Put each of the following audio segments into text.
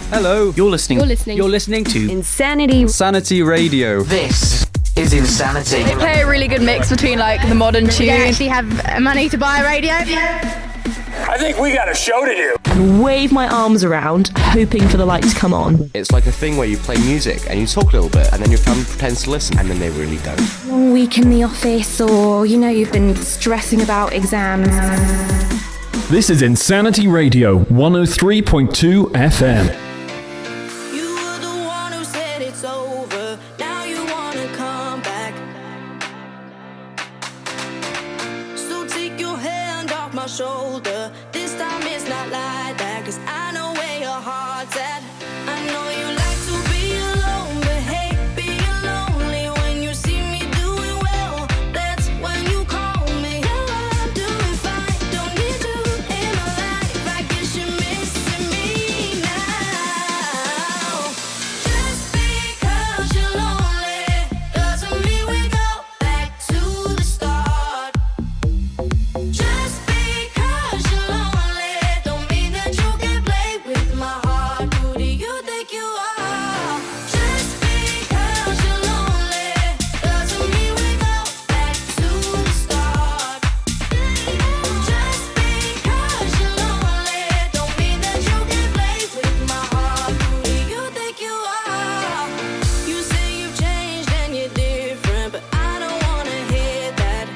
Hello. You're listening to Insanity Radio. This is Insanity. They play a really good mix between like the modern tune. You actually have money to buy a radio? I think we got a show to do. And wave my arms around, hoping for the light to come on. It's like a thing where you play music and you talk a little bit and then your family pretends to listen and then they really don't. Long week in the office, or you've been stressing about exams. This is Insanity Radio 103.2 FM. You were the one who said it's over. Now you wanna come back. So take your hand off my shoulder. This time it's not like that, 'cause I know where your heart's at. I know you like to be alone, but hey, being lonely when you see me doing well, that's when you call me. Now I'm doing fine, don't need you in my life. I guess you're missing me now. Just because you're lonely doesn't mean we go back to the start. Just because you're lonely don't mean that you can play with my heart. Who do you think you are? Just because you're lonely doesn't mean we go back to the start. Just because you're lonely don't mean that you can play with my heart. Who do you think you are? You say you've changed and you're different, but I don't wanna hear that.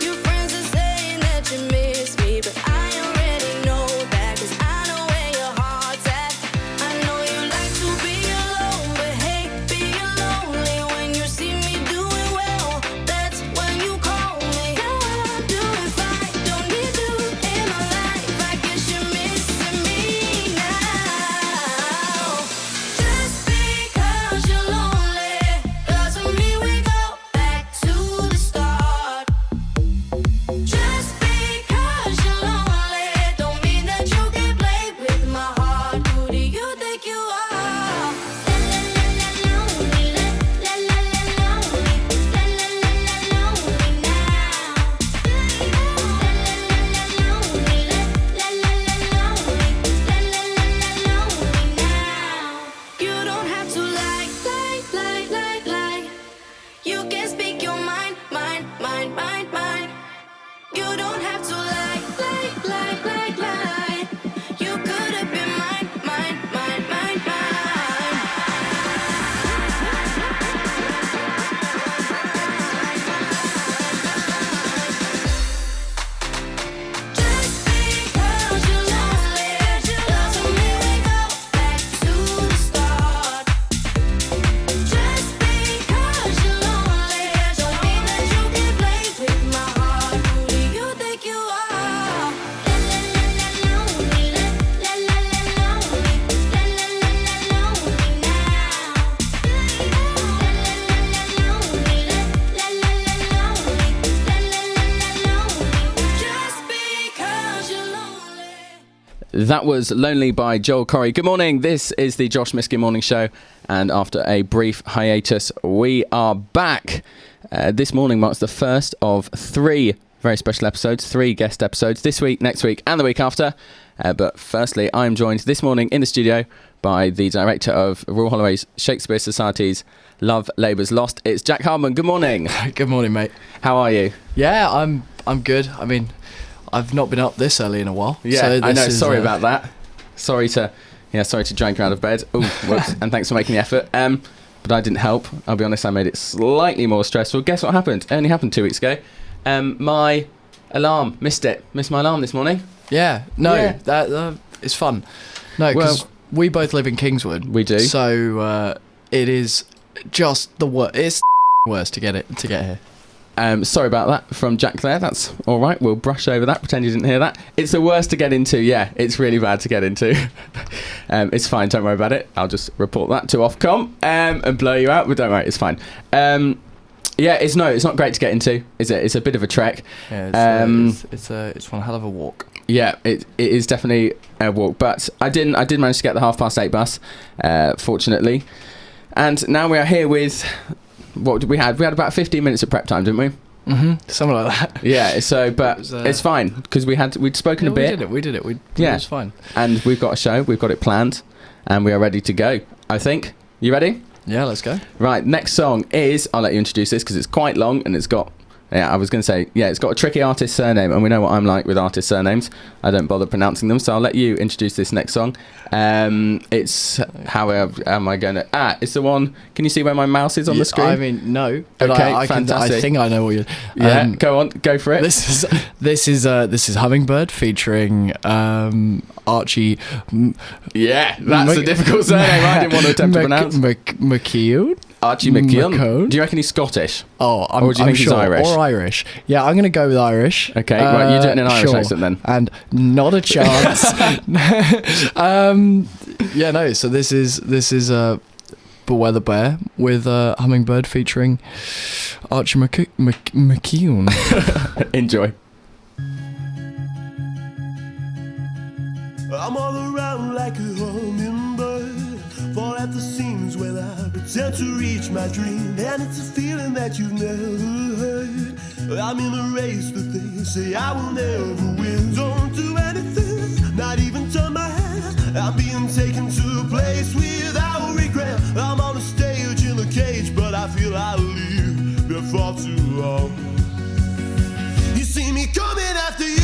Your friends are saying that you miss me, but I already know that, 'cause I know where your heart's at. I know you like to be alone, but hey, being lonely when you see me doing well, that's when you call me. Now I'm doing fine, don't need you in my life. I guess you're missing me now. Just because you're lonely doesn't mean we go back to the start. Just because you're lonely don't mean that you can play with my heart. Who do you think you are? Lonely, la la la lonely, la la la lonely now. Lonely, la la la lonely, la la la lonely now. You don't have to like. You can speak your mind. You don't have to like. You could have been mine. Just because you're lonely doesn't mean we go back to the start. Just because you're lonely don't mean that you can play with my heart. Who do you think you are? Lonely, la la la lonely, la la la lonely now. Lonely, la la la lonely, la la la lonely. Just because you're lonely. That was Lonely by Joel Corey. Good morning, this is the Josh Miskin Morning Show, and after a brief hiatus, we are back. This morning marks the first of 3 very special episodes, 3 guest episodes, this week, next week, and the week after. But firstly, I'm joined this morning in the studio by the director of Royal Holloway's Shakespeare Society's Love Labour's Lost. It's Jack Hardman. Good morning. Good morning, mate. How are you? Yeah, I'm good. I mean, I've not been up this early in a while. Yeah, so I know. this is, Sorry about that. Sorry to drag you out of bed. Oh, whoops. And thanks for making the effort. But I didn't help. I'll be honest, I made it slightly more stressful. Guess what happened? It only happened 2 weeks ago. My alarm, missed my alarm this morning. Yeah, that it's fun. No, because we both live in Kingswood. We do. So it is just the worst. It's worst to get here. Sorry about that from Jack there. That's all right. We'll brush over that. Pretend you didn't hear that. It's the worst to get into. Yeah, it's really bad to get into. It's fine. Don't worry about it. I'll just report that to Ofcom and blow you out. But don't worry, it's fine. Yeah, it's not great to get into, is it? It's a bit of a trek. Yeah, it's one hell of a walk. Yeah, it is definitely a walk. But I did manage to get the 8:30 bus, fortunately. And now we are here with. What did we had? We had about 15 minutes of prep time, didn't we? Something like that. Yeah, so, but it's fine, because we'd spoken a bit. We did it. It was fine. And we've got a show, we've got it planned, and we are ready to go, I think. You ready? Yeah, let's go. Right, next song is, I'll let you introduce this, because it's quite long, and it's got, it's got a tricky artist surname, and we know what I'm like with artist surnames. I don't bother pronouncing them, so I'll let you introduce this next song. It's, how am I going to... it's the one, can you see where my mouse is on the screen? I mean, no. But okay, fantastic. I think I know what you're... Yeah, go on, go for it. This is Hummingbird featuring Archie... Yeah, that's a difficult surname I didn't want to attempt to pronounce. McKeown? Archie McKeown. Do you reckon he's Scottish? Oh, or do you think he's Irish? Or Irish. Yeah, I'm going to go with Irish. Okay, right, you do it in an Irish accent then. And not a chance. So this is Weather Bear with Hummingbird featuring Archie McKeown. Enjoy. I'm all around like a hummingbird, fall at the seams when I pretend to reach my dream, and it's a feeling that you've never heard. I'm in a race that they say I will never win. Don't do anything, not even turn my head. I'm being taken to a place without regret. I'm on a stage in a cage, but I feel I'll leave before too long. You see me coming after you.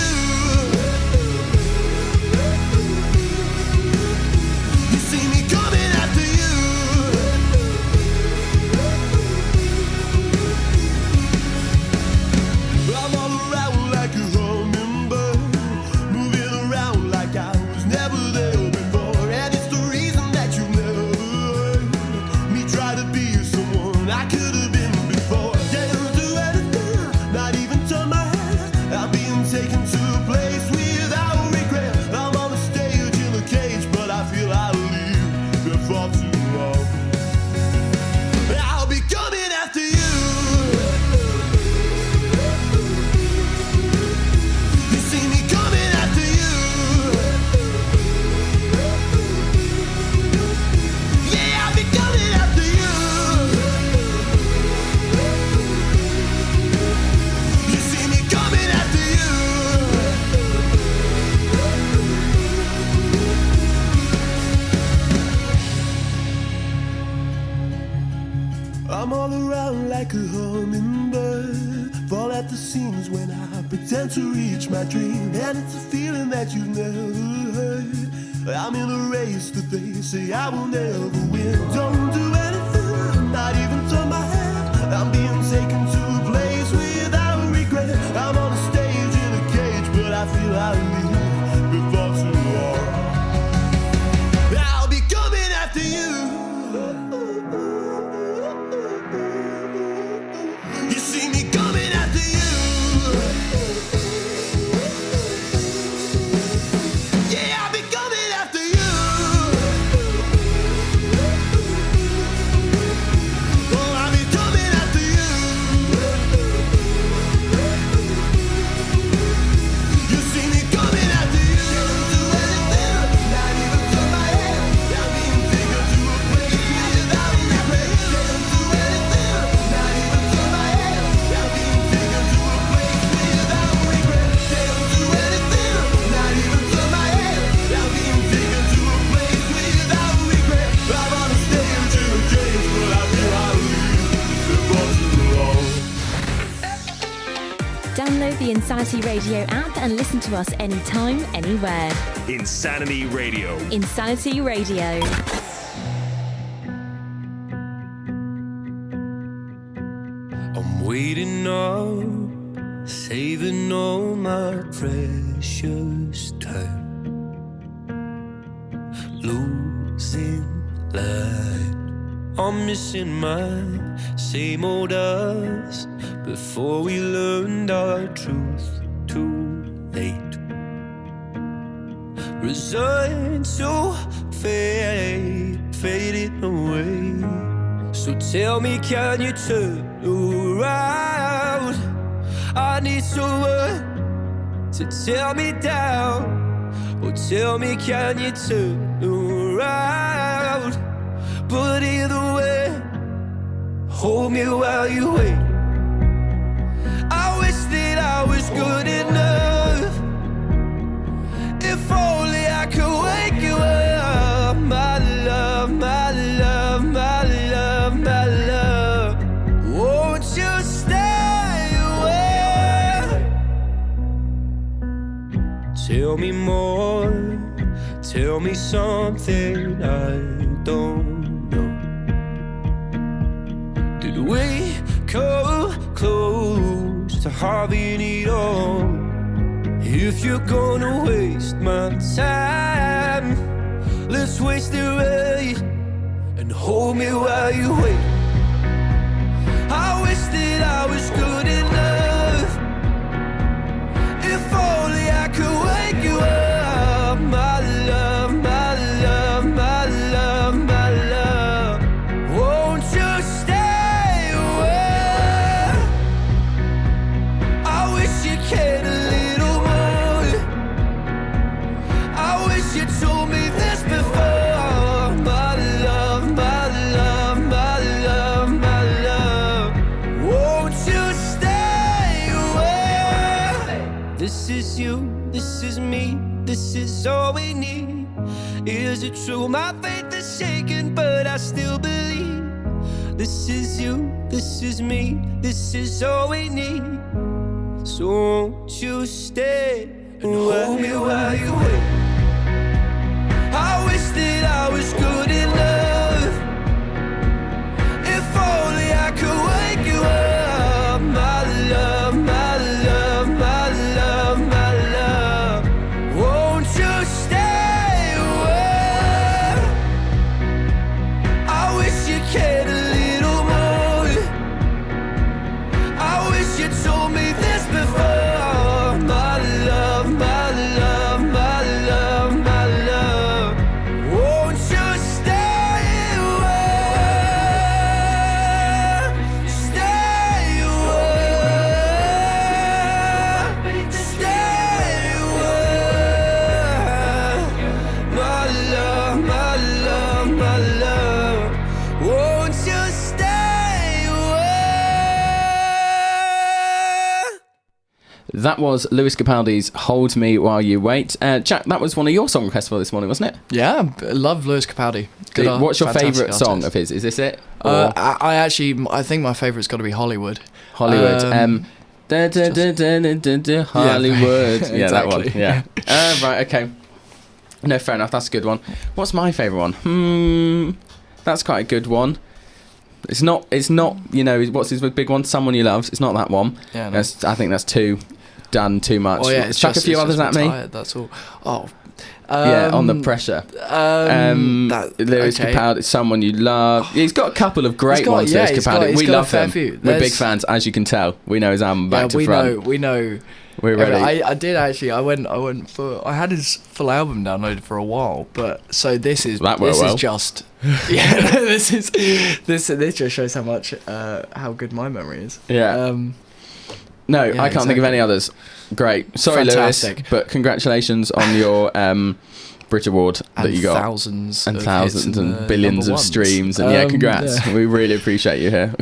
To reach my dream, and it's a feeling that you've never heard. I'm in a race that they say I will never win. Don't do anything, not even turn my head. I'm being taken to a place without regret. I'm on a stage in a cage, but I feel I'll leave before too long. I'll be coming after you. You see me coming after you. Download the Insanity Radio app and listen to us anytime, anywhere. Insanity Radio. Insanity Radio. I'm waiting up, saving all my precious time, losing light. I'm missing my same old us before we learned our truth too late. Resigned to fade, fading away. So tell me, can you turn around? I need someone to tear me down. Oh, tell me, can you turn around? But either way, hold me while you wait. I was good enough. If only I could wake you up, my love, my love, my love, my love. Won't you stay away? Tell me more, tell me something I don't know. Did we come close to having it all? If you're gonna waste my time, let's waste it right and hold me while you wait. I wish that I was good enough. If only I could wake you up, my love, my love, my love, my love. Won't you stay away? I wish you cared a little more. I wish you told me this before, my love, my love, my love, my love. Won't you stay away? This is you, this is me, this is all we need. Is it true? My faith is shaken, but I still believe. This is you, this is me, this is all we need. So won't you stay and hold me while you wait? I wish that I was good enough. If only I could wake you up, my love, my love, my love, my love. Won't you stay away? I wish you cared a little more. I wish you told me this before, my love, my love, my love, my love. Won't you stay away? Stay away. Stay away. My love, my love, my love. Won't you stay away? That was Lewis Capaldi's Hold Me While You Wait. Jack, that was one of your song requests for this morning, wasn't it? Yeah, I love Lewis Capaldi. Good, What's your fantastic favourite song artist. of his? Is this it? I think my favourite's got to be Hollywood. Hollywood. Hollywood. Yeah, that one. exactly. Yeah. Right, okay. No, fair enough. That's a good one. What's my favourite one? That's quite a good one. It's not, you know, what's his big one? Someone You Love. It's not that one. Yeah, no. I think that's too much. Oh, yeah, Let's chuck a few others at me. Tired, that's all. Oh. Yeah, On the Pressure. Lewis Capaldi, Someone You Love. He's got a couple of great ones, Lewis Capaldi. We love him. We're big fans, as you can tell. We know his album back to front. We know. We're ready. I did actually. I had his full album downloaded for a while, but so this is just. Yeah, this just shows how much how good my memory is. Yeah. I can't think of any others. Great. Sorry, Fantastic. Lewis, but congratulations on your Brit Award that you got. Thousands and billions of streams. And congrats. Yeah. We really appreciate you here.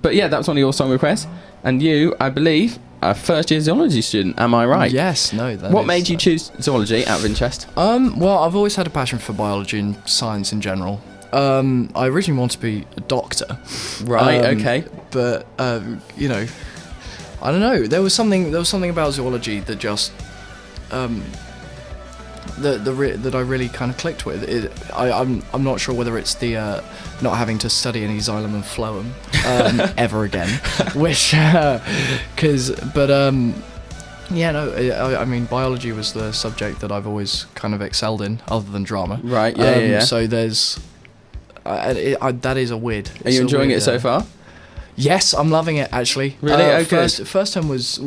But yeah, that was one of your song requests. And you, I believe, are a first-year zoology student. Am I right? Yes. No. What made you choose zoology out of interest? Well, I've always had a passion for biology and science in general. I originally wanted to be a doctor. Right. Okay. But you know, I don't know. There was something about zoology that just that I really kind of clicked with. I'm not sure whether it's the not having to study any xylem and phloem ever again, which I mean, biology was the subject that I've always kind of excelled in, other than drama. Right. Yeah. So there's that is a weird. Are you enjoying it so far? Yes, I'm loving it actually. Really? Okay. First term was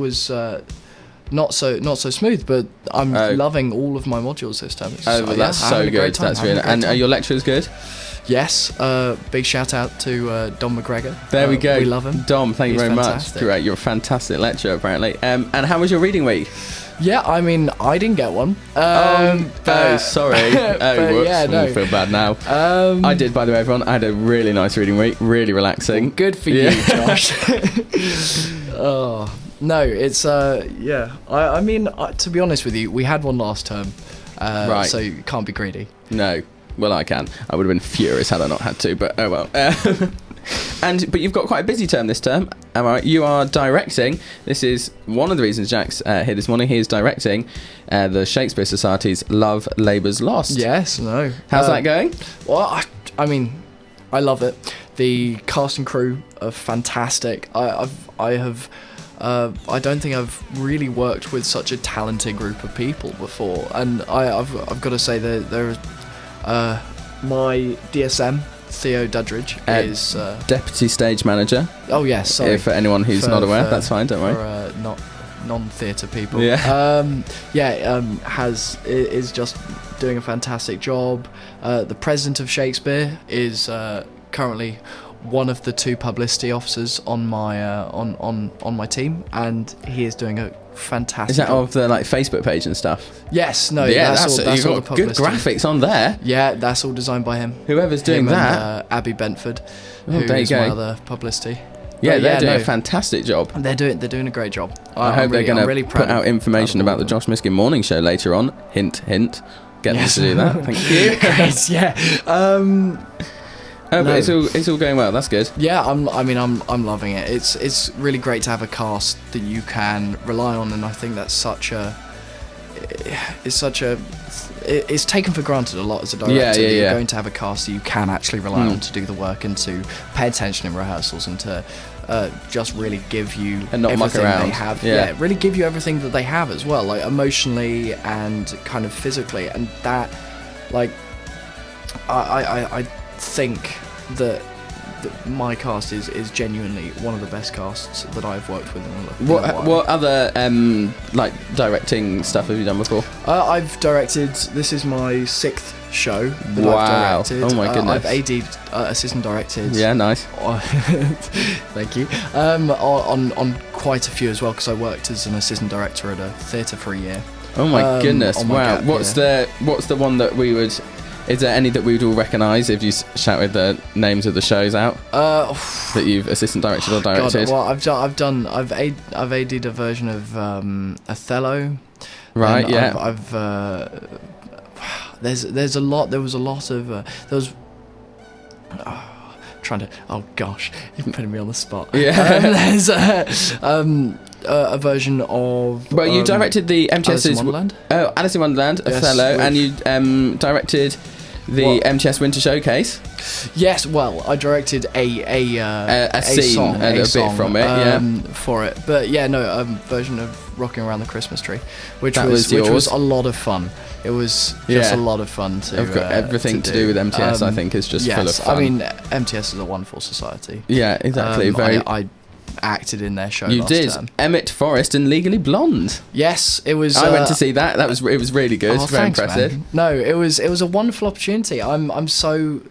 not so smooth, but I'm loving all of my modules this term. That's so good. That's really. And are your lecturers good? Yes. Big shout out to Dom McGregor. There we go. We love him. Dom, thank you very fantastic. much. Great, you're a fantastic lecturer apparently. And how was your reading week? Yeah, I mean, I didn't get one. Sorry. Whoops. Yeah, no. I feel bad now. I did, by the way, everyone. I had a really nice reading week, really relaxing. Good for you, Josh. No, it's yeah. I mean, to be honest with you, we had one last term, Right. so you can't be greedy. No. Well, I can. I would have been furious had I not had to, but oh well. But you've got quite a busy term this term. Am I right? You are directing. This is one of the reasons Jack's here this morning. He is directing the Shakespeare Society's Love Labour's Lost. Yes, no. How's that going? Well, I mean, I love it. The cast and crew are fantastic. I don't think I've really worked with such a talented group of people before, and I've got to say that there is my DSM. Theo Dudridge is deputy stage manager. Oh yes, sorry. For anyone who's not aware, that's fine. Don't worry. For not non-theatre people. Yeah. Is just doing a fantastic job. The president of Shakespeare is currently one of the 2 publicity officers on my on my team, and he is doing a fantastic. Is that job. of the Facebook page and stuff? Yes, no, yeah, that's all you've the got good publicity. graphics on there. Yeah, that's all designed by him. Whoever's doing that, and, Abby Bentford, who there you is go. my other publicity. Yeah, they're doing a fantastic job. They're doing a great job. I hope they're going to put out information about the job. Josh Miskin Morning Show later on. Hint, hint. Get them to do that. Thank you. Great, yeah. But it's all going well. That's good. Yeah, I'm loving it. It's really great to have a cast that you can rely on, and I think that's it's taken for granted a lot as a director. You're going to have a cast that you can actually rely on to do the work and to pay attention in rehearsals and to just really give you and not muck everything around. They have. Yeah, really give you everything that they have as well, like emotionally and kind of physically, and that, like, I think that my cast is genuinely one of the best casts that I've worked with in a while. What other like directing stuff have you done before? I've directed. This is my 6th show that Wow. I've directed. Oh my goodness. I've AD'd, assistant directed. Yeah, nice. Thank you. On quite a few as well, because I worked as an assistant director at a theatre for a year. Oh my goodness! Wow. Gap, what's the one that we would? Is there any that we'd all recognise if you shouted the names of the shows out that you've assistant directed or directed? God, well, I've AD'd a version of Othello. Right. Yeah. I've there's a lot. There was a lot of there was. Trying to. Oh gosh, you're putting me on the spot. Yeah. There's a version of. Well, you directed the MTS's Alice in Wonderland. Oh, Alice in Wonderland, Yes, Othello, and you directed the MTS Winter Showcase. Yes, well, I directed a scene, song, a bit song, from it, for it. But yeah, no, a version of Rocking Around the Christmas Tree, which That was yours. a lot of fun. It was just a lot of fun to. I've got everything to do with MTS. I think is just full of fun. I mean, MTS is a wonderful society. Yeah, exactly. I acted in their show. You last did. term. Emmett Forrest and Legally Blonde. Yes, it was. I went to see that. It was really good. Oh, very thanks, impressive. man. No, it was a wonderful opportunity. I'm so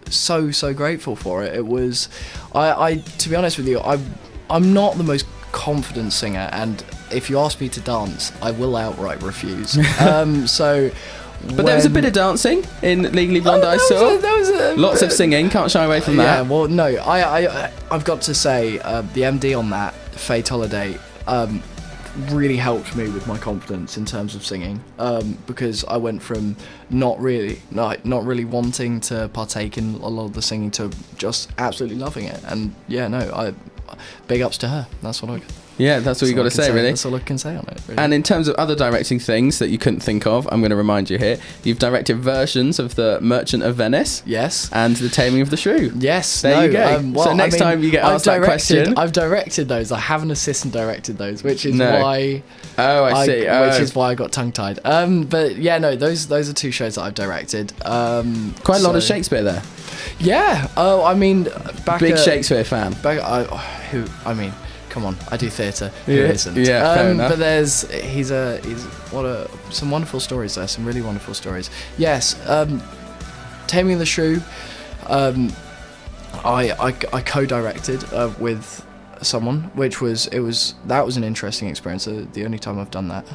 grateful for it. It was. I to be honest with you, I'm not the most confident singer, and if you ask me to dance, I will outright refuse. But there was a bit of dancing in Legally Blonde. I saw. There was lots of singing. Can't shy away from that. Yeah, well, no, I've got to say, the MD on that, Faye Holiday, really helped me with my confidence in terms of singing, because I went from not really wanting to partake in a lot of the singing to just absolutely loving it. And yeah, no, big ups to her. That's what I. Yeah, that's what you got to say, really. That's all I can say on it. Really. And in terms of other directing things that you couldn't think of, I'm going to remind you here. You've directed versions of The Merchant of Venice. Yes. And The Taming of the Shrew. Yes. There you go. So next time you get asked that question... I've directed those. I haven't assistant directed those, which is why... Oh, I see. Which is why I got tongue-tied. But yeah, no, those are 2 shows that I've directed. Quite a lot of Shakespeare there. Yeah. Oh, I mean... Big Shakespeare fan. Come on, I do theatre. Who isn't? Yeah, fair enough. But some wonderful stories there. Some really wonderful stories. Yes, Taming the Shrew. I co-directed with someone, that was an interesting experience. The only time I've done that.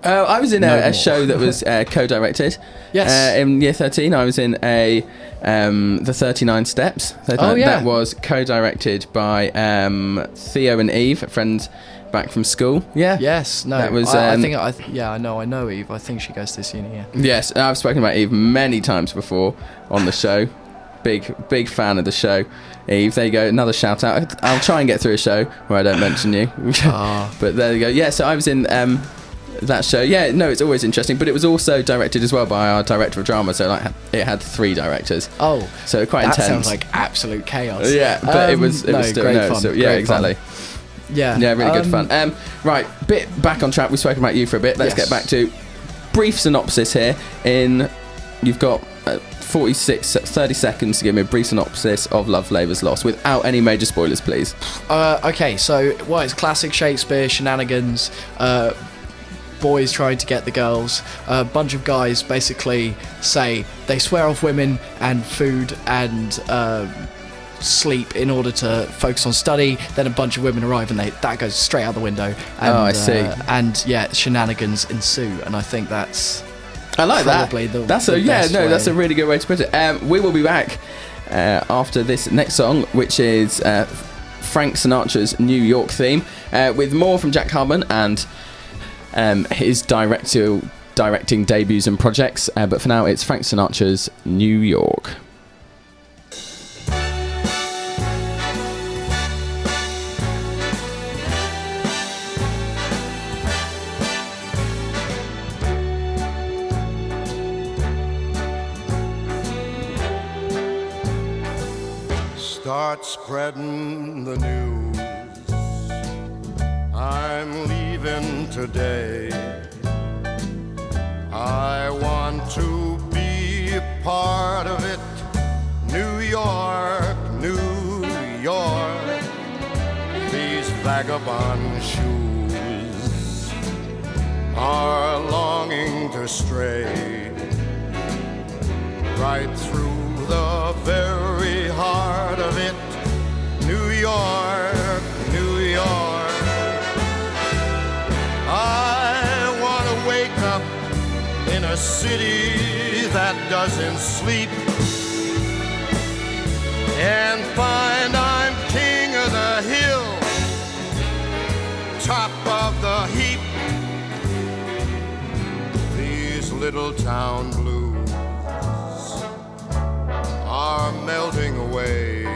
I was in a show that was co-directed. Yes. In year 13, I was in the 39 Steps. That was co-directed by Theo and Eve, friends back from school. Yeah. Yes. No. That was. I know Eve. I think she goes to this uni. Yeah. Yes, I've spoken about Eve many times before on the show. Big fan of the show. Eve, there you go, another shout out. I'll try and get through a show where I don't mention you. But there you go. Yeah, so I was in that show. Yeah, no, it's always interesting, but it was also directed as well by our director of drama, so like it had 3 directors. Oh, so quite intense. That sounds like absolute chaos. Yeah, but it was still great fun. So, yeah, exactly. Fun. Yeah, really good fun. Right, bit back on track. We've spoken about you for a bit. Let's get back to brief synopsis here. You've got 30 seconds to give me a brief synopsis of Love Labour's Lost without any major spoilers, please. Okay, so it's classic Shakespeare shenanigans. Boys trying to get the girls. A bunch of guys basically say they swear off women and food and sleep in order to focus on study. Then a bunch of women arrive and that goes straight out the window. And, I see. And shenanigans ensue. And I think that's. I like that. That's a really good way to put it. We will be back after this next song, which is Frank Sinatra's New York theme, with more from Jack Hardman and his directing debuts and projects. But for now, it's Frank Sinatra's New York. Start spreading the news. I'm leaving today. I want to be a part of it. New York, New York. These vagabond shoes are longing to stray right through the very heart of it. New York, New York. I want to wake up in a city that doesn't sleep and find I'm king of the hill, top of the heap. These little town blues are melting away.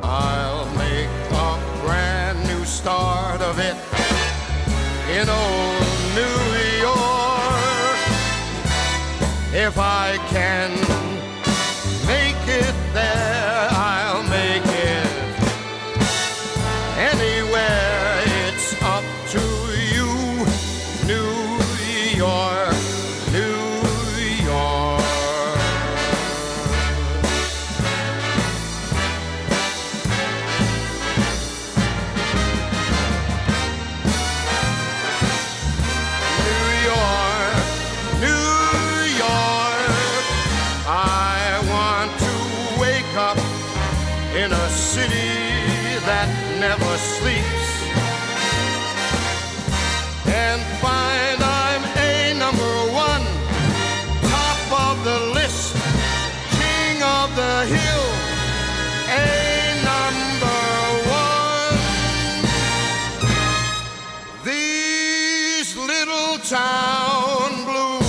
I'll make a brand new start of it in old New York. If I can make it there, I'll make it anywhere. It's up to you, New York, New York. In a city that never sleeps and find I'm a number one, top of the list, king of the hill, a number one. These little town blues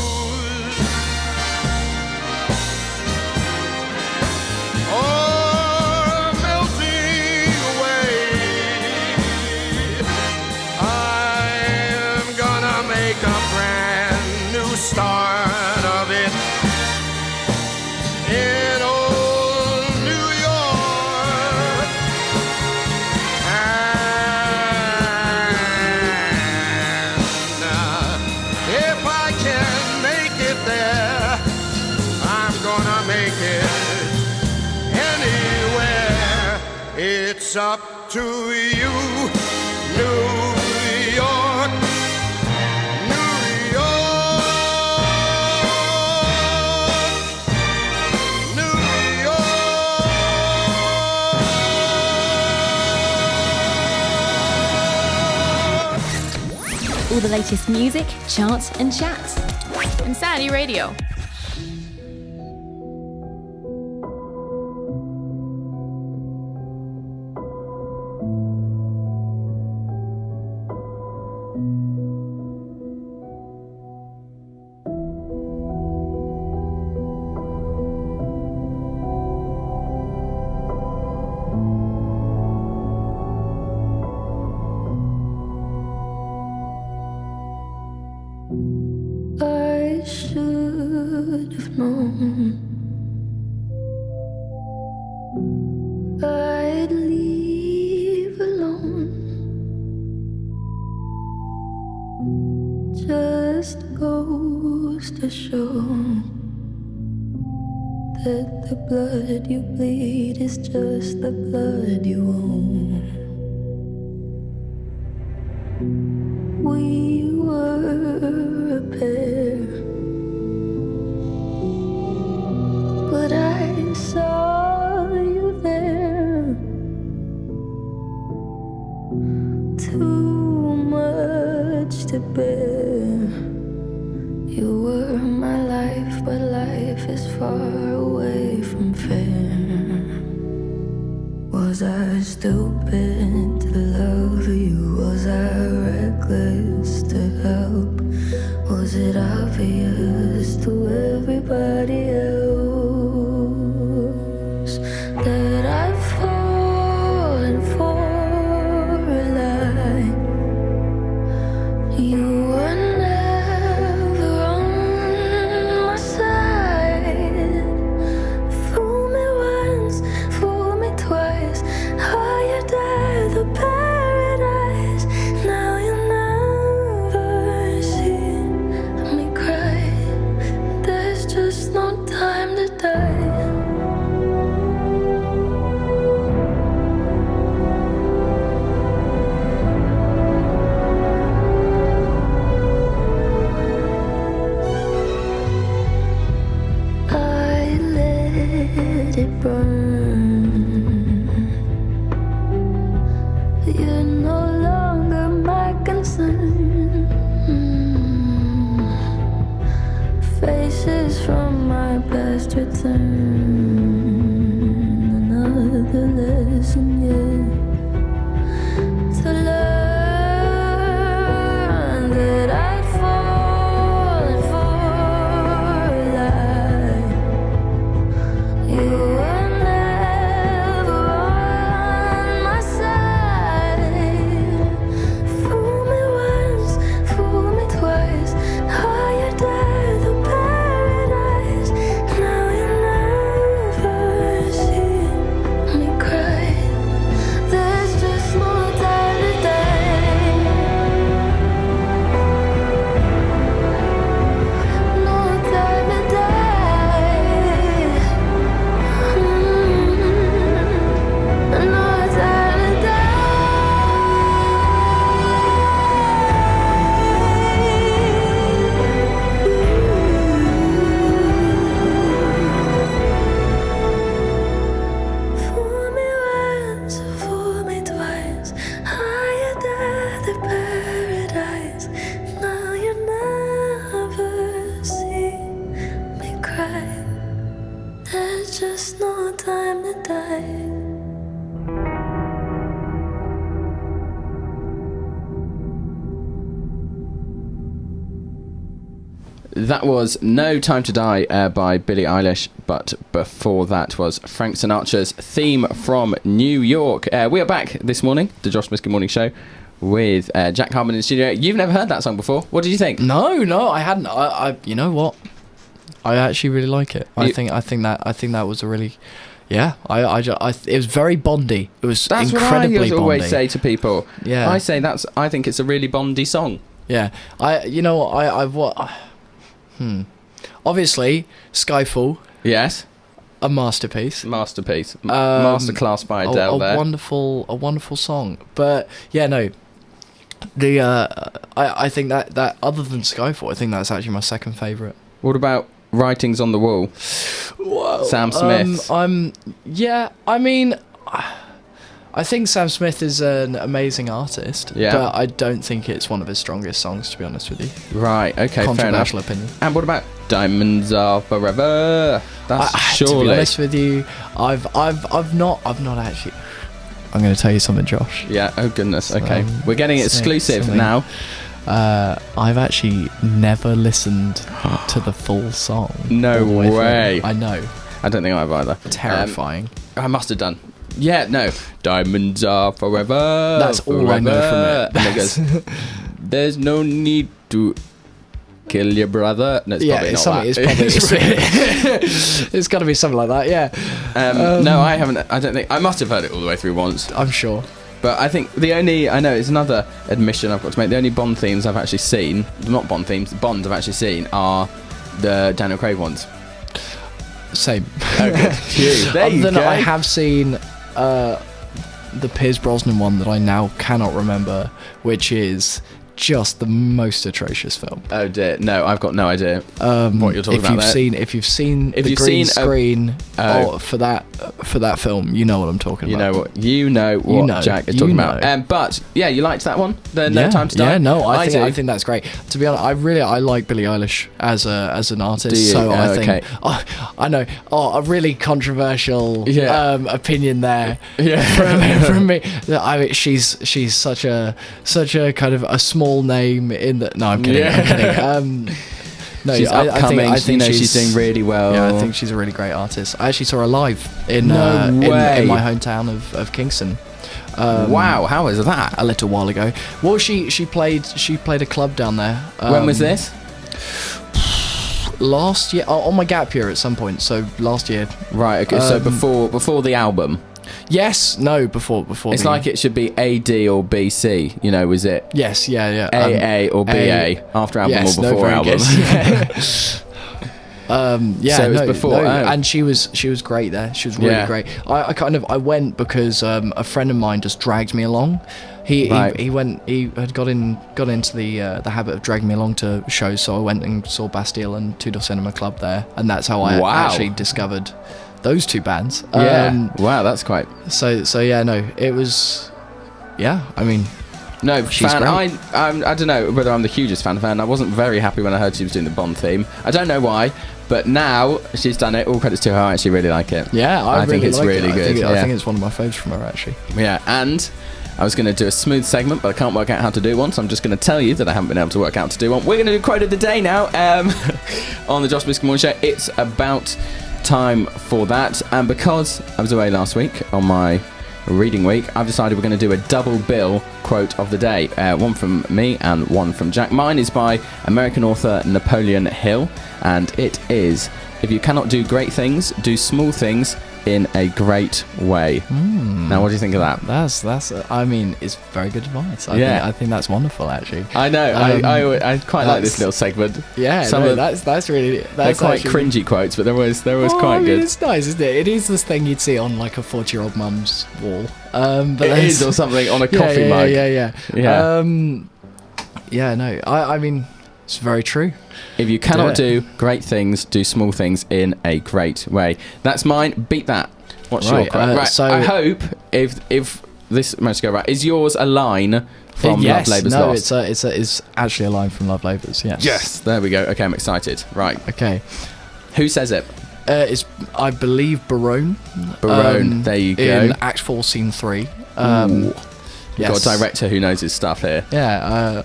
start of it in old New York. And if I can make it there, I'm gonna make it anywhere. It's up to you, New York. the latest music, chart and chat. Insanity Radio. I should have known I'd leave alone. Just goes to show that the blood you bleed is just the blood you own. We were a pair, but I saw you there. Too much to bear. You were my life, but life is far away from fair. Was I stupid to love you? Was I reckless to help? Was it obvious to everybody else that I've fallen for a lie? You were never on my side. Fool me once, fool me twice. Higher the paradise. Now you never see me cry. There's just no time to die. I let it burn. You're no longer my concern. Faces from my past return. Another lesson yet to learn that I'd fallen for a lie. You were never on my side. Fool me once, fool me twice. Higher the paradise. Now you never see me cry. There's just no time to die. No time to die. No time to Fool me once, fool me twice. Higher the paradise. Now you never see me cry. There's just no time to die. That was No Time to Die by Billie Eilish, but before that was Frank Sinatra's theme from New York. We are back this morning, the Josh Miskin Morning Show, with Jack Hardman in the studio. You've never heard that song before. What did you think? No, I hadn't. I you know what? I actually really like it. I think that was a really, yeah. It was very Bondy. It was incredibly what I always Bondy. say to people. Yeah. I think it's a really Bondy song. Yeah. Obviously, Skyfall. Yes. A masterpiece. Masterclass by Adele. A wonderful song. But yeah, no. I think that other than Skyfall, I think that's actually my second favourite. What about Writings on the Wall? Whoa. Sam Smith. I think Sam Smith is an amazing artist, but I don't think it's one of his strongest songs, to be honest with you. Right, okay, Controversial fair enough. opinion. And what about Diamonds Are Forever? That's surely... To be honest with you, I've not actually... I'm going to tell you something, Josh. Yeah, oh goodness, okay. We're getting exclusive now. I've actually never listened to the full song. No way. I know. I don't think I've either. Terrifying. I must have done. Yeah, no. Diamonds are forever. That's all I know from it. And it goes, there's no need to kill your brother. No, it's probably not that. It's got to be something like that, yeah. No, I haven't. I don't think. I must have heard it all the way through once. I'm sure. But I think I know it's another admission I've got to make. The only Bond themes I've actually seen, not Bond themes, Bonds I've actually seen are the Daniel Craig ones. Same. Okay. There you go. I have seen the Pierce Brosnan one that I now cannot remember, which is just the most atrocious film. Oh dear, no, I've got no idea what you're talking about there. If you've seen the green screen for that film, you know what I'm talking about. You know what Jack is talking about. But yeah, you liked that one? The No Time to Die? Yeah, no, I think that's great. To be honest, I like Billie Eilish as an artist. Do you? So I think I know. A really controversial opinion there from me. I mean, she's such a kind of a small name in the. No, I'm kidding. I'm kidding. No, she's upcoming. I think she's doing really well. Yeah, I think she's a really great artist. I actually saw her live in my hometown of Kingston. Wow, how was that? A little while ago. Well, she played a club down there. When was this? Last year, on my gap year at some point. So last year. Right. Okay. So before the album. Yes. No. Before. It's like it should be AD or BC. You know, was it? Yes. Yeah. AA or BA after album or before album. So it was before, and she was great there. She was really great. I went because a friend of mine just dragged me along. He had got into the habit of dragging me along to shows, so I went and saw Bastille and Tudor Cinema Club there, and that's how I actually discovered those two bands. Wow, that's quite. So yeah, no, it was. Yeah, I mean. No, she's fan. Great. I don't know whether I'm the hugest fan. I wasn't very happy when I heard she was doing the Bond theme. I don't know why, but now she's done it. All credits to her. I actually really like it. Yeah, I think it's really good. I think it's one of my favourites from her, actually. Yeah, and I was going to do a smooth segment, but I can't work out how to do one, so I'm just going to tell you that I haven't been able to work out how to do one. We're going to do quote of the day now on the Josh Miskin Morning Show. It's about time for that, and because I was away last week on my reading week, I've decided we're going to do a double bill quote of the day, one from me and one from Jack. Mine is by American author Napoleon Hill, and it is, if you cannot do great things, do small things in a great way. Now, what do you think of that? That's I mean, it's very good advice. I think that's wonderful, actually. I know. I quite like this little segment. Yeah, that's really. They're quite cringy quotes, but they're always quite good. It's nice, isn't it? It is this thing you'd see on like a 40-year-old mum's wall. But it is, or something on a coffee mug. Yeah. No, I mean, it's very true. If you cannot do great things, do small things in a great way. That's mine. Beat that. What's your quote? Right. So I hope if this managed to go right, is yours a line from Love Labour's Lost? No, it's actually a line from Love Labour's. Yes. Yes. There we go. Okay, I'm excited. Right. Okay. Who says it? It's, I believe, Barone. Barone. There you go. In Act 4, Scene 3. We've got a director who knows his stuff here. Yeah.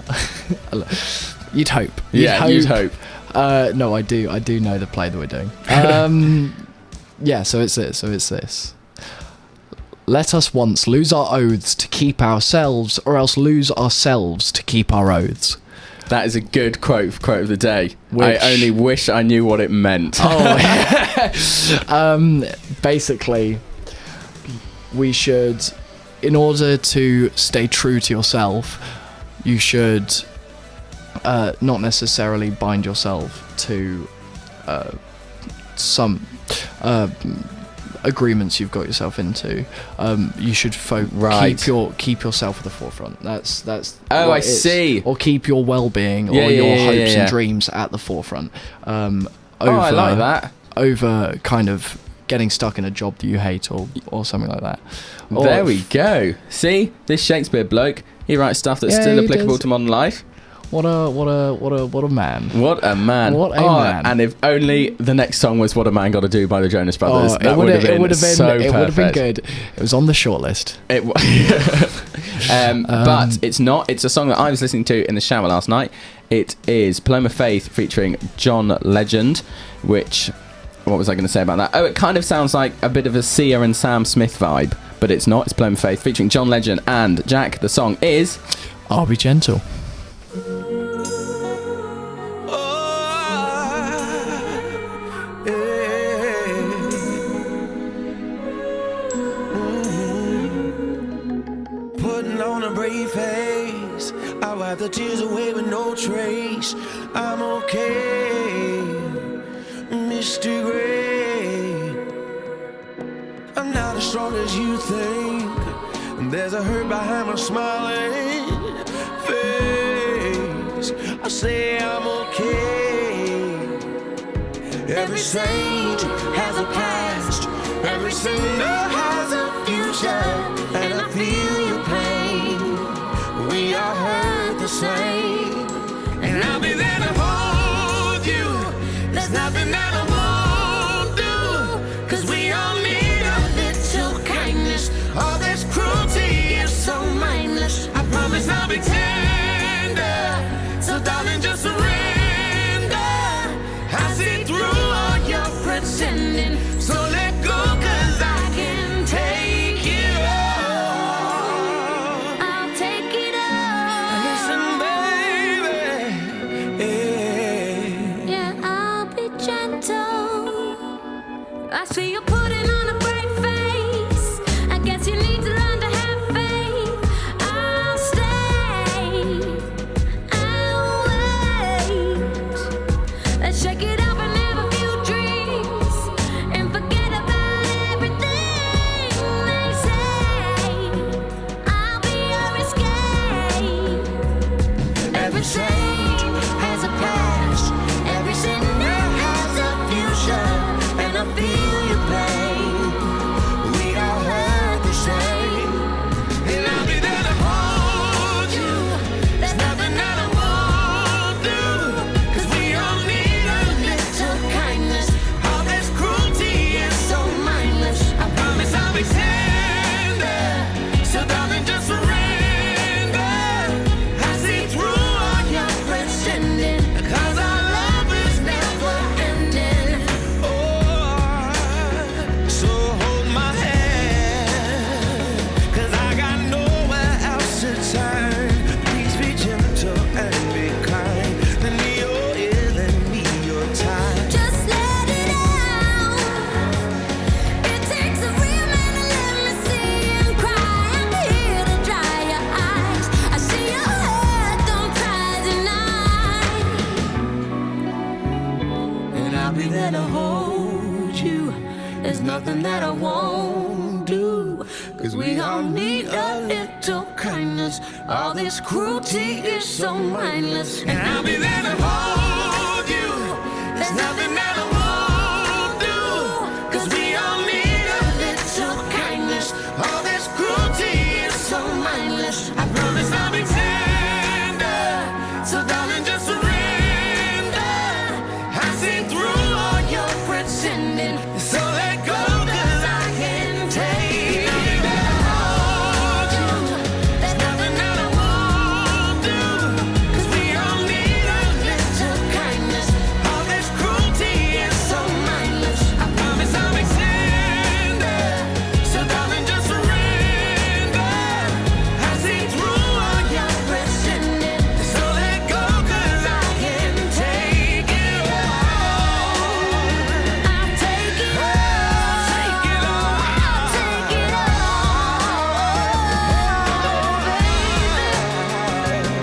You'd hope. You'd hope. No, I do know the play that we're doing. Yeah, so it's this. Let us once lose our oaths to keep ourselves, or else lose ourselves to keep our oaths. That is a good quote of the day. I only wish I knew what it meant. Basically, we should, in order to stay true to yourself, you should not necessarily bind yourself to some agreements you've got yourself into. You should keep yourself at the forefront. That's I see. Or keep your well-being or your hopes and dreams at the forefront. I like that. Over kind of getting stuck in a job that you hate or something like that. There we go. See, this Shakespeare bloke, he writes stuff that's still applicable to modern life. What a man. What a man. What a man. And if only the next song was What a Man Gotta Do by the Jonas Brothers. It would have been so perfect. It would have been good. It was on the shortlist. But it's not. It's a song that I was listening to in the shower last night. It is Paloma Faith featuring John Legend, which... What was I going to say about that? Oh, it kind of sounds like a bit of a Sia and Sam Smith vibe, but it's not. It's Paloma Faith featuring John Legend and Jack. The song is... I'll Be Gentle. Putting on a brave face, I wipe the tears away with no trace. I'm okay, Mr. Gray. I'm not as strong as you think. There's a hurt behind my smiling face. I say I'm okay. Every saint has a past. Every sinner has a future. And I feel your pain. We are hurt the same. And I'll be there to hold you. There's nothing that I won't do. 'Cause we all need a little kindness. All this cruelty is so mindless. I promise I'll be tender. So darling, just surrender. I see through all your pretending. So let go, 'cause I can take it all. I'll take it all. Listen, baby. Yeah, I'll be gentle. I see you putting on a brave face. I guess you need to learn to have faith. I'll stay. I'll wait. Let's shake it up and have a few drinks and forget about everything they say. I'll be your escape. Every saint has a past. Every sinner has a future. And I feel your pain. We all hurt the same. And I'll be there to hold you. There's nothing that I won't do. 'Cause we all need a little kindness. All this cruelty is so mindless. I promise I'll be tender. So darling, just surrender. I see through all your pretending. 'Cause our love is never ending. Oh, so hold my hand. 'Cause I got nowhere else to turn. Please be gentle and be kind. Lend me your ear, lend me your time. Just let it out. It takes a real man to let me see him cry. I'm here to dry your eyes. I see your hurt, don't cry tonight. And I'll be there to hold you. There's nothing that I won't do. 'Cause we all need a little kindness. All this cruelty is so mindless. And I'll be there to hold you. There's nothing that I won't do. 'Cause we all need a little kindness. All this cruelty is so mindless. I promise I'll be tender. So darling, just surrender. I see through all your pretending. So let go, 'cause I can take it. I'll be there to hold you. There's nothing that I won't do. 'Cause we all need a little kindness. All this cruelty is so mindless. I promise I'll be tender. So darling, just surrender. I see through all your pretending. So let go, 'cause I can take it all. I'll take it all. Take it all. I'll take it all, baby.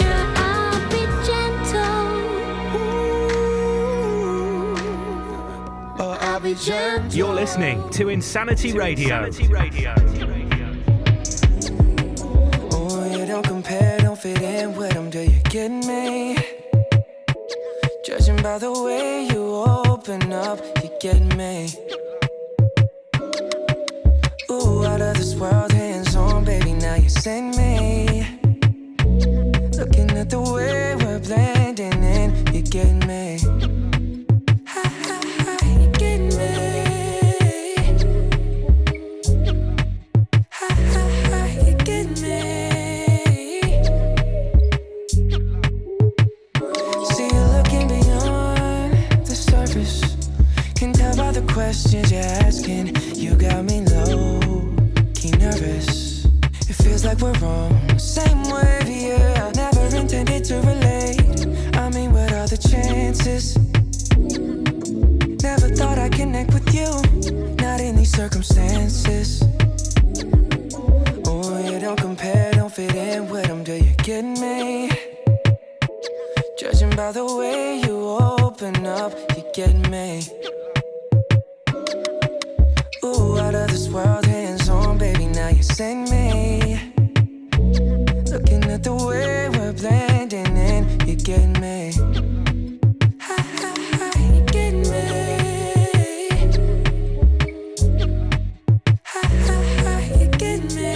Yeah, I'll be gentle. Oh, I'll be gentle. You're listening to Insanity Radio. Oh, you don't compare, don't fit in with them, do you get me? Judging by the way you open up, you get me. world, hands on, baby, now you send me. Looking at the way we're blending in, you getting me. You getting me. You getting me. See you looking beyond the surface. Can tell by the questions you're asking. You got me low, key nervous. It feels like we're on the same wave, yeah. Never intended to relate. I mean, what are the chances? Never thought I'd connect with you. Not in these circumstances. Oh, you don't compare, don't fit in with them. Do you get me? Judging by the way you open up, you get me. Ooh, out of this world, hands on, baby, now you send me. Looking at the way we're blending in, you get me. You get me. You get me.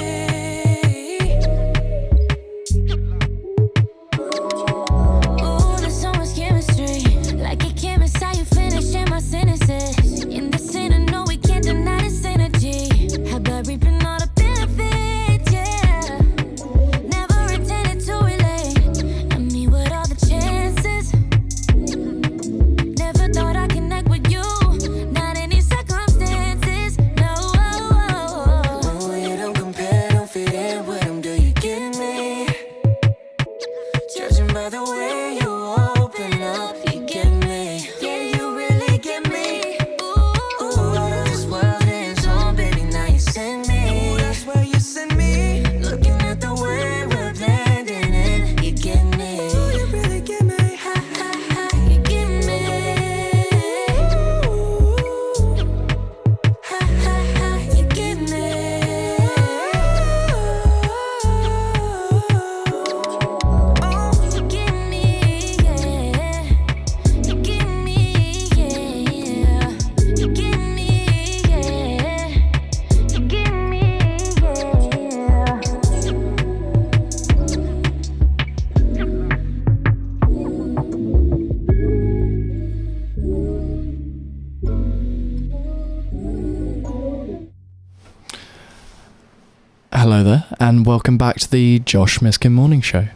Ooh, there's so much chemistry. Like a chemist, how you finishing my sentences. In the scene, I know we can't deny this energy. How about reaping all the benefits, yeah. Never intended to relate. I mean, what are the chances? Never thought I'd connect with you. Not in these circumstances, no. Oh, you don't compare, don't fit in with them. Do you get me? Judging by the way you open up, you get me. Yeah, you really get me. Ooh, out of this world, hands on, baby, now you send me. Ooh, that's where you send me. Looking at the way we're blending in, you get me. Ooh, you really get me. You get me. You get me. You get me, yeah. You get me, yeah. You get me, yeah. You get me, Hello there, and welcome back to the Josh Miskin Morning Show.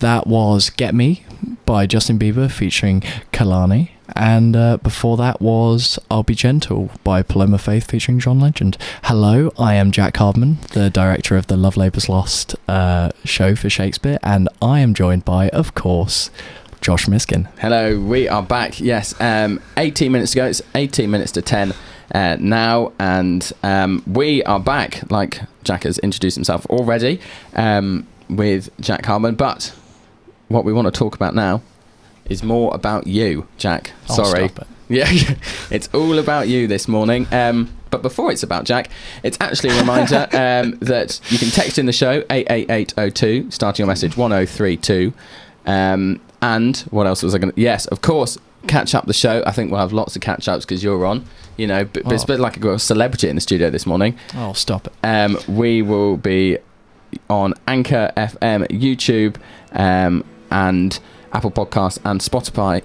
That was Get Me by Justin Bieber featuring Kalani, and before that was I'll Be Gentle by Paloma Faith featuring John Legend. Hello, I am Jack Hardman, the director of the Love Labour's Lost show for Shakespeare, and I am joined by, of course, Josh Miskin. Hello, we are back. Yes, 18 minutes to go. It's 18 minutes to 10 now, and we are back, like Jack has introduced himself already, with Jack Hardman. But what we want to talk about now is more about you, Jack. Sorry. Stop it. Yeah, it's all about you this morning. But before it's about Jack, it's actually a reminder that you can text in the show 88802, starting your message 1032. And what else was I going to... Yes, of course, catch up the show. I think we'll have lots of catch-ups because you're on. You know, but it's a bit like a celebrity in the studio this morning. Oh, stop it. We will be on Anchor FM, YouTube, and Apple Podcasts and Spotify,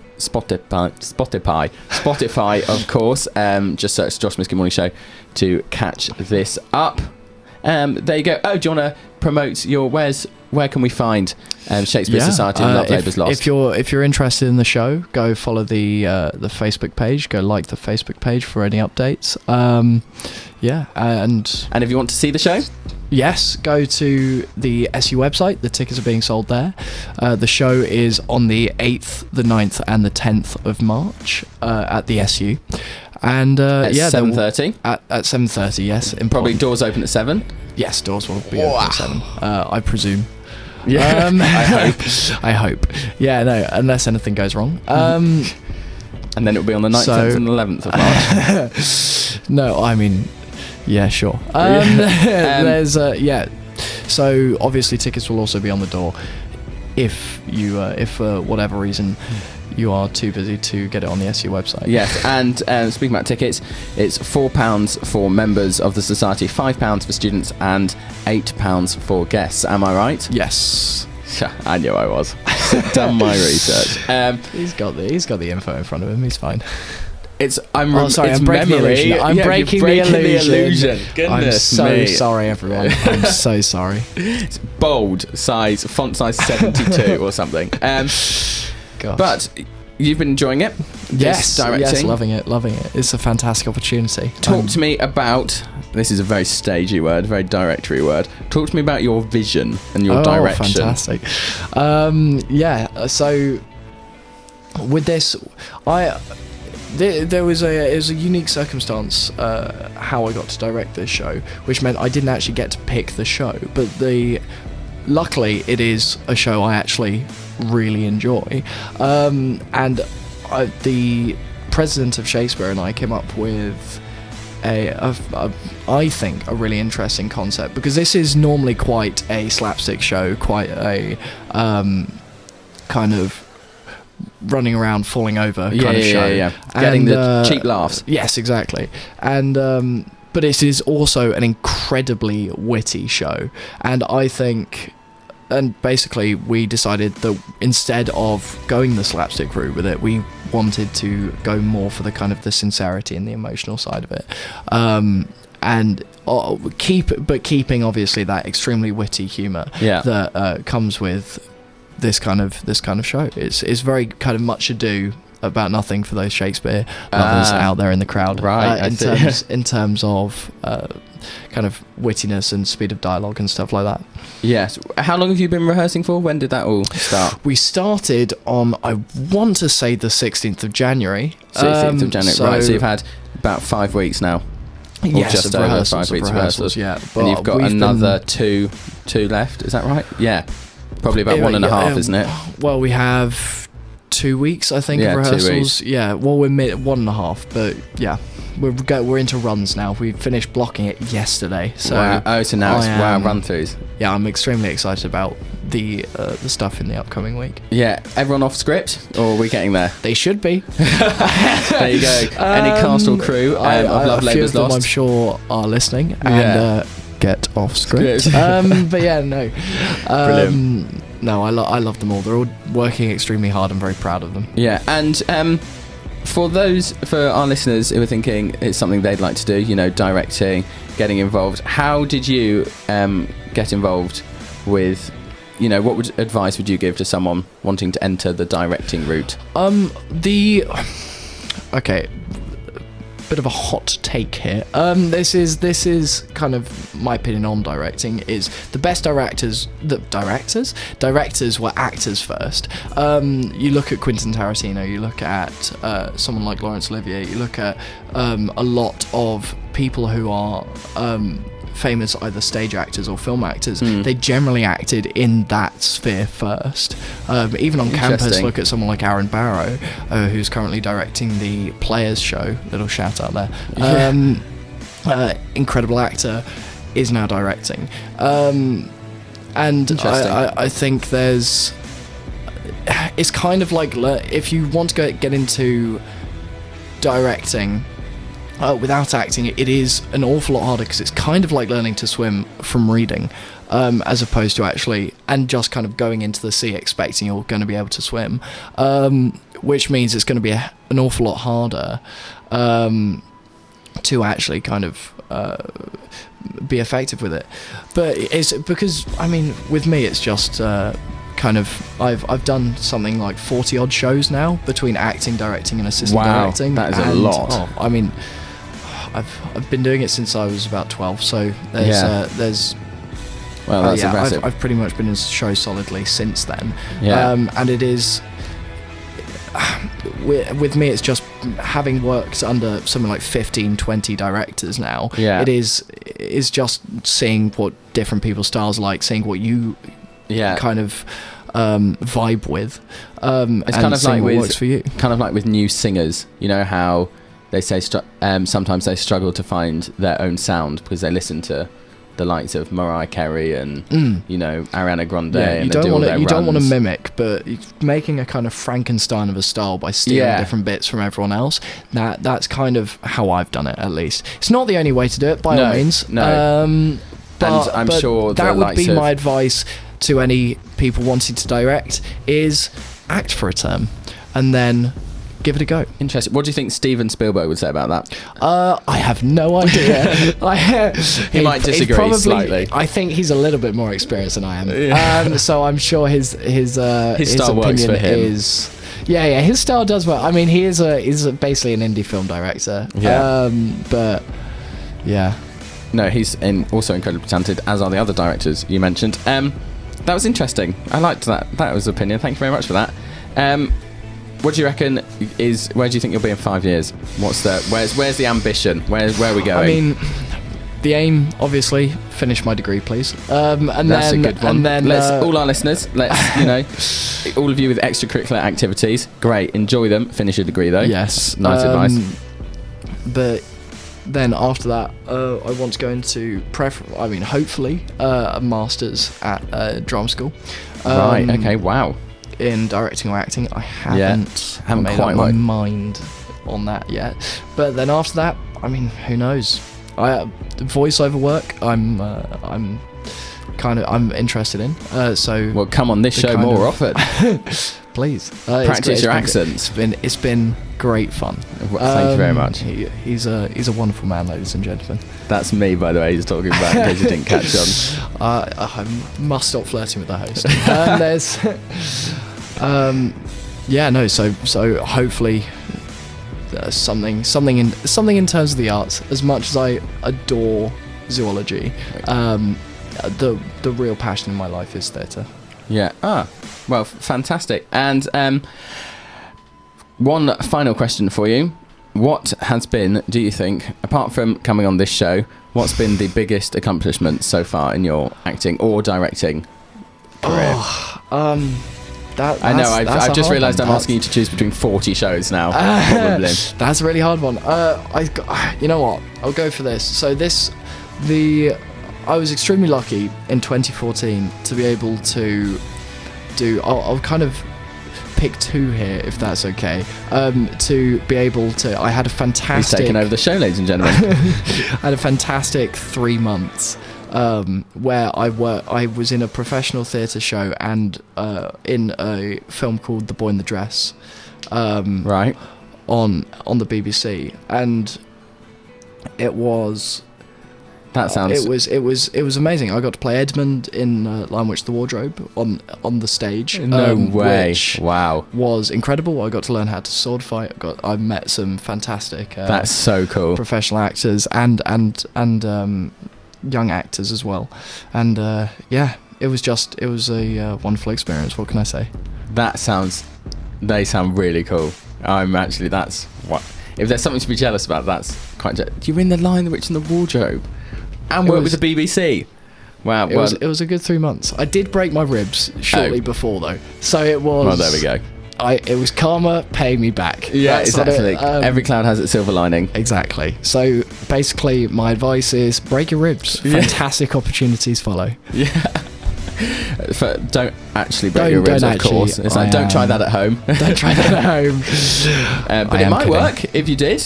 of course. Just search Josh Miskin Morning Show to catch this up. There you go. Oh, do you want to promote your where can we find Shakespeare Society and Love Labour's Lost? If you're interested in the show, go follow the Facebook page. Go like the Facebook page for any updates. And if you want to see the show, yes, go to the SU website. The tickets are being sold there. The show is on the 8th, the 9th, and the 10th of March at the SU. And at 7:30. At 7:30, yes. Probably doors open at 7. Yes, doors will be open at 7. I presume. Yeah, I hope. Yeah, no, unless anything goes wrong. And then it'll be on the 9th, 10th, and 11th of March. No, I mean, yeah, sure. There's So obviously tickets will also be on the door. if you if for whatever reason you are too busy to get it on the SU website. Yes, and speaking about tickets, it's £4 for members of the society, £5 for students, and £8 for guests. Am I right? Yes. I knew I was. Done my research. He's got the info in front of him. He's fine. I'm breaking the illusion. I'm breaking the illusion. Goodness I'm me. so sorry, everyone. I'm so sorry. It's bold size, font size 72 or something. Gosh. But you've been enjoying it. Yes, directing. Yes, loving it. It's a fantastic opportunity. Talk to me about. This is a very stagey word, very directory word. Talk to me about your vision and your direction. Fantastic. So with this, there was a unique circumstance how I got to direct this show, which meant I didn't actually get to pick the show, but luckily it is a show I actually really enjoy, and the president of Shakespeare and I came up with I think a really interesting concept, because this is normally quite a slapstick show, quite a kind of running around falling over kind of show. Getting the cheap laughs. Yes, exactly. And but it is also an incredibly witty show, and I think. And basically, we decided that instead of going the slapstick route with it, we wanted to go more for the kind of the sincerity and the emotional side of it, and keeping obviously that extremely witty humour that comes with this kind of show. It's very kind of much ado about nothing for those Shakespeare lovers out there in the crowd, right? In terms of kind of wittiness and speed of dialogue and stuff like that. Yes. How long have you been rehearsing for? When did that all start? We started on, I want to say, the 16th of January. 16th of January, right. So you've had about 5 weeks now. Yes, just over 5 weeks of rehearsals. Yeah. And you've got another two left, is that right? Yeah. Probably about 1.5, isn't it? Well, we have 2 weeks, I think, of rehearsals. 2 weeks. Yeah, well, we're 1.5, but yeah. We're into runs now. We finished blocking it yesterday. So wow. Oh, so now it's run-throughs. Yeah, I'm extremely excited about the stuff in the upcoming week. Yeah, everyone off script, or are we getting there? They should be. There you go. Any cast or crew of Love Labour's Lost? I'm sure are listening and get off script. But yeah, no. Brilliant. No, I love them all. They're all working extremely hard. I'm very proud of them. Yeah, and for our listeners who are thinking it's something they'd like to do, directing, getting involved, how did you get involved with, what advice would you give to someone wanting to enter the directing route? Okay, bit of a hot take here. This is kind of my opinion on directing. Is the best directors were actors first. You look at Quentin Tarantino, you look at someone like Laurence Olivier, you look at a lot of people who are famous either stage actors or film actors. They generally acted in that sphere first. Even on campus, look at someone like Aaron Barrow, who's currently directing the Players show. Little shout out there. Incredible actor, is now directing. And I think it's kind of like, if you want to get into directing without acting, it is an awful lot harder, because it's kind of like learning to swim from reading, as opposed to actually, and just kind of going into the sea expecting you're going to be able to swim, which means it's going to be an awful lot harder to actually kind of be effective with it. But it's because, with me, it's just kind of, I've done something like 40 odd shows now between acting, directing and assistant directing. That is a lot. I've been doing it since I was about 12, so there's well, that's impressive. I've pretty much been in shows solidly since then. And it is with me, it's just having worked under something like 15-20 directors now. It is just seeing what different people's styles are like, seeing what you kind of vibe with. It's kind of like what works for you. Kind of like with new singers, how they say sometimes they struggle to find their own sound because they listen to the likes of Mariah Carey and Ariana Grande. Yeah, and you don't want to mimic, but making a kind of Frankenstein of a style by stealing different bits from everyone else. That's kind of how I've done it, at least. It's not the only way to do it, by all means. No. But I'm sure that would be of my advice to any people wanting to direct: is act for a term and then give it a go. Interesting. What do you think Steven Spielberg would say about that? I have no idea. He might disagree slightly. I think he's a little bit more experienced than I am. So I'm sure his style works for him. Is. Yeah, his style does work. I mean, he's basically an indie film director. Yeah. But yeah. No, he's also incredibly talented, as are the other directors you mentioned. That was interesting. I liked that. That was opinion. Thank you very much for that. What do you reckon where do you think you'll be in 5 years? Where's the ambition? Where are we going? I mean, the aim, obviously, finish my degree, please. That's a good one. And then, all our listeners, all of you with extracurricular activities, great, enjoy them. Finish your degree though. Yes, nice advice. But then after that, I want to go into hopefully a master's at drama school. Right. Okay. Wow. In directing or acting, I haven't made up my mind on that yet. But then after that, I mean, who knows? Voiceover work, I'm interested in. Well, come on this show more often. Please practice your accents. It's been great fun. Thank you very much. He's a wonderful man, ladies and gentlemen. That's me, by the way. He's talking about, in case you didn't catch on. I must stop flirting with the host. So hopefully something in terms of the arts. As much as I adore zoology, the real passion in my life is theatre. Yeah. Well, fantastic. And one final question for you. What has been, do you think, apart from coming on this show, what's been the biggest accomplishment so far in your acting or directing career? I know. I've just realised I'm asking you to choose between 40 shows now. Probably. That's a really hard one. You know what? I'll go for this. So I was extremely lucky in 2014 to be able to do. I'll kind of pick two here, if that's okay. To be able to. I had a fantastic. He's taking over the show, ladies and gentlemen. I had a fantastic 3 months. Where I was in a professional theatre show and in a film called The Boy in the Dress, right, on the BBC, and it was. That sounds. It was amazing. I got to play Edmund in Lion, Witch, the Wardrobe on the stage. No way! Which wow, was incredible. I got to learn how to sword fight. I met some fantastic. That's so cool. Professional actors and young actors as well, and it was a wonderful experience. What can I say? They sound really cool. That's what, if there's something to be jealous about, that's quite you're in the Lion, the Witch and the Wardrobe and work with the BBC. Wow. It was a good 3 months. I did break my ribs shortly before though, so it was, well, there we go. It was karma paying me back. Yeah, that's exactly. Every cloud has its silver lining. Exactly. So basically, my advice is break your ribs. Fantastic opportunities follow. Yeah. Don't actually break your ribs, of course. It's like, don't try that at home. Don't try that at home. But it might work if you did,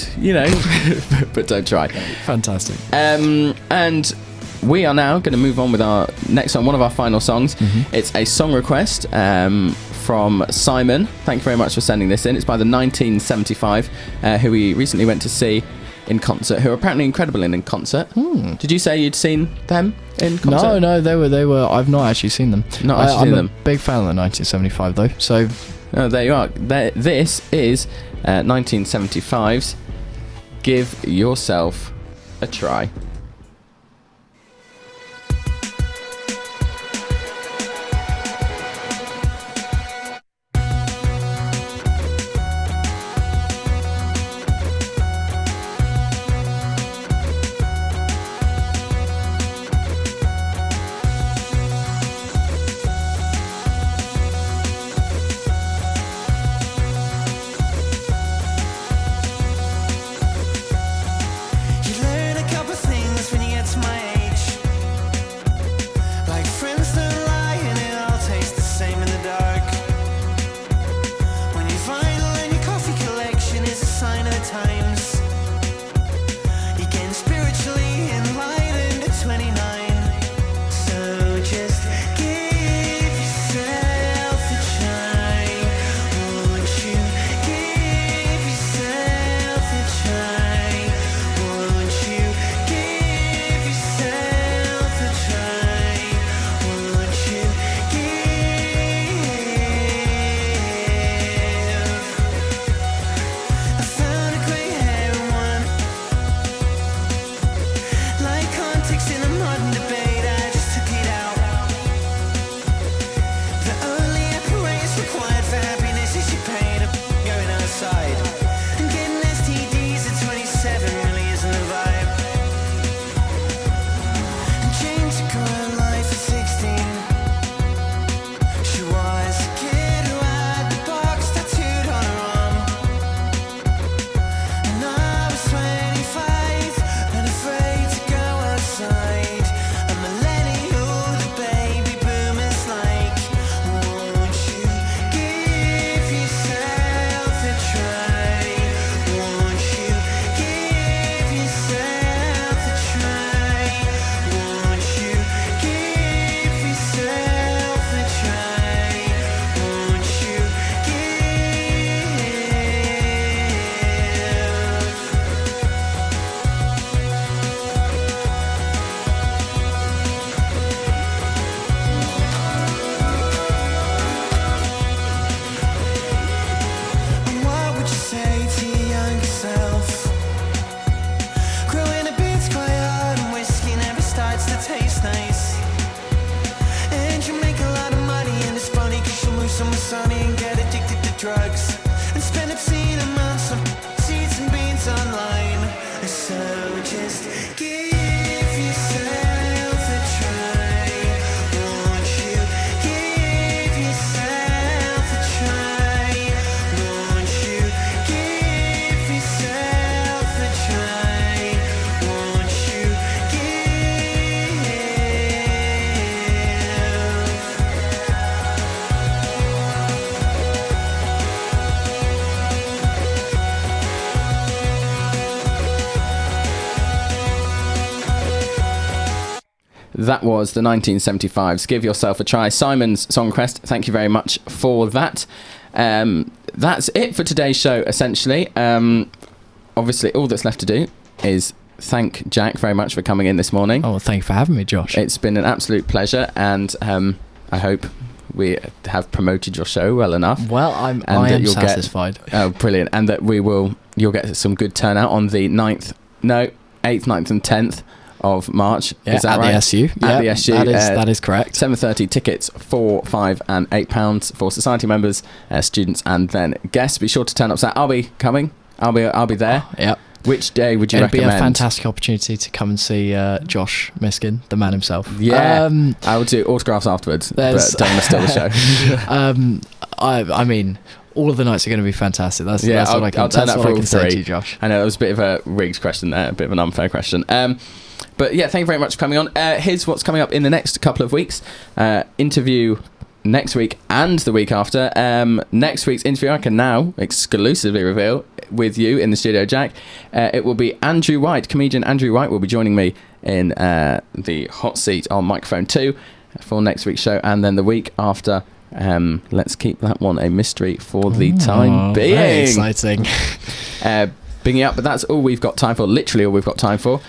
but don't try. Fantastic. And we are now going to move on with our next song, one of our final songs. Mm-hmm. It's a song request from Simon. Thank you very much for sending this in. It's by the 1975, who we recently went to see in concert, who are apparently incredible in concert. Did you say you'd seen them in concert? No, they were. I've not actually seen them. I'm a big fan of the 1975 though. So, there you are. This is 1975's "Give Yourself a Try." You learn a couple things. That was the 1975's Give Yourself a Try, Simon's song request. Thank you very much for that. That's it for today's show, essentially. Obviously, all that's left to do is thank Jack very much for coming in this morning. Oh, thank you for having me, Josh. It's been an absolute pleasure, and I hope we have promoted your show well enough. Well, I am satisfied. Oh, brilliant. And that you'll get some good turnout on the 8th, 9th and 10th of March. Yeah, is that right? The SU. At the SU. That is correct. 7:30 tickets, £4, £5 and £8 for society members, students and then guests. Be sure to turn up. So I'll be coming. I'll be there. Yep. Which day would you It'd recommend? It'd be a fantastic opportunity to come and see Josh Miskin, the man himself. Yeah. I will do autographs afterwards, but don't want to steal the show. I mean, all of the nights are going to be fantastic. That's what I can, I'll turn up for all say three. to you, Josh. I know it was a bit of a rigged question there, a bit of an unfair question. But yeah, thank you very much for coming on. Here's what's coming up in the next couple of weeks. Interview next week and the week after. Next week's interview I can now exclusively reveal with you in the studio, Jack. It will be Andrew White. Comedian Andrew White will be joining me in the hot seat on microphone 2 for next week's show, and then the week after, let's keep that one a mystery for the time being. Very exciting. Binging up, but that's all we've got time for. Literally all we've got time for.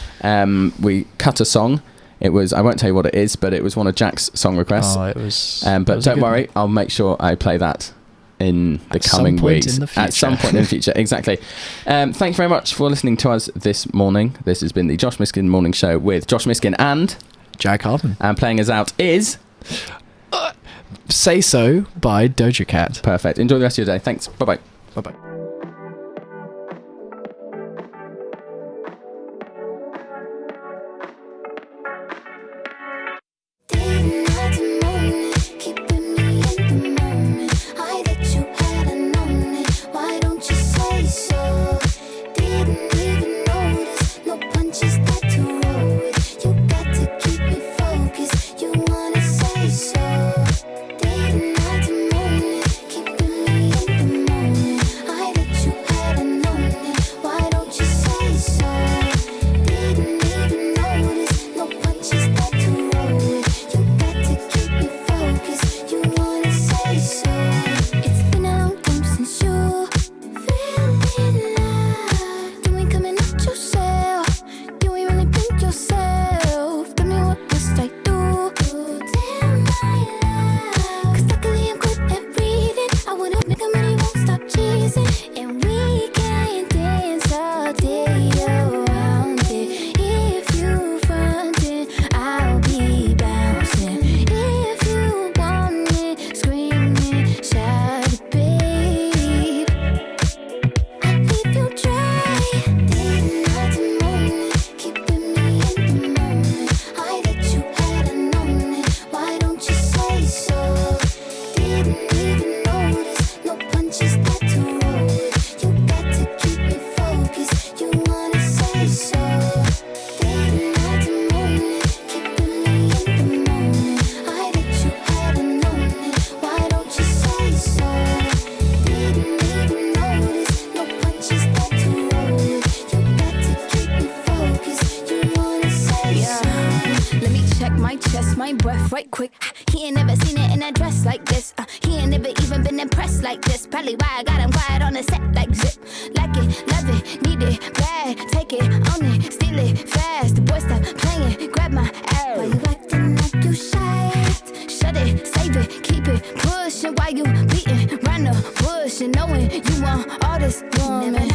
We cut a song. It was, I won't tell you what it is, but it was one of Jack's song requests. Oh, it was. But don't worry, I'll make sure I play that in the coming weeks. At some point in the future, exactly. Thank you very much for listening to us this morning. This has been the Josh Miskin Morning Show with Josh Miskin and Jack Hardman. And playing us out is Say So by Doja Cat. Perfect. Enjoy the rest of your day. Thanks. Bye-bye. Bye-bye. Probably why I got him quiet on the set like zip. Like it, love it, need it, bad. Take it, own it, steal it, fast. The boy stop playing, grab my ass. Why you acting like you shy? Shut it, save it, keep it pushing. While you beating round the bush and knowing you want all this woman.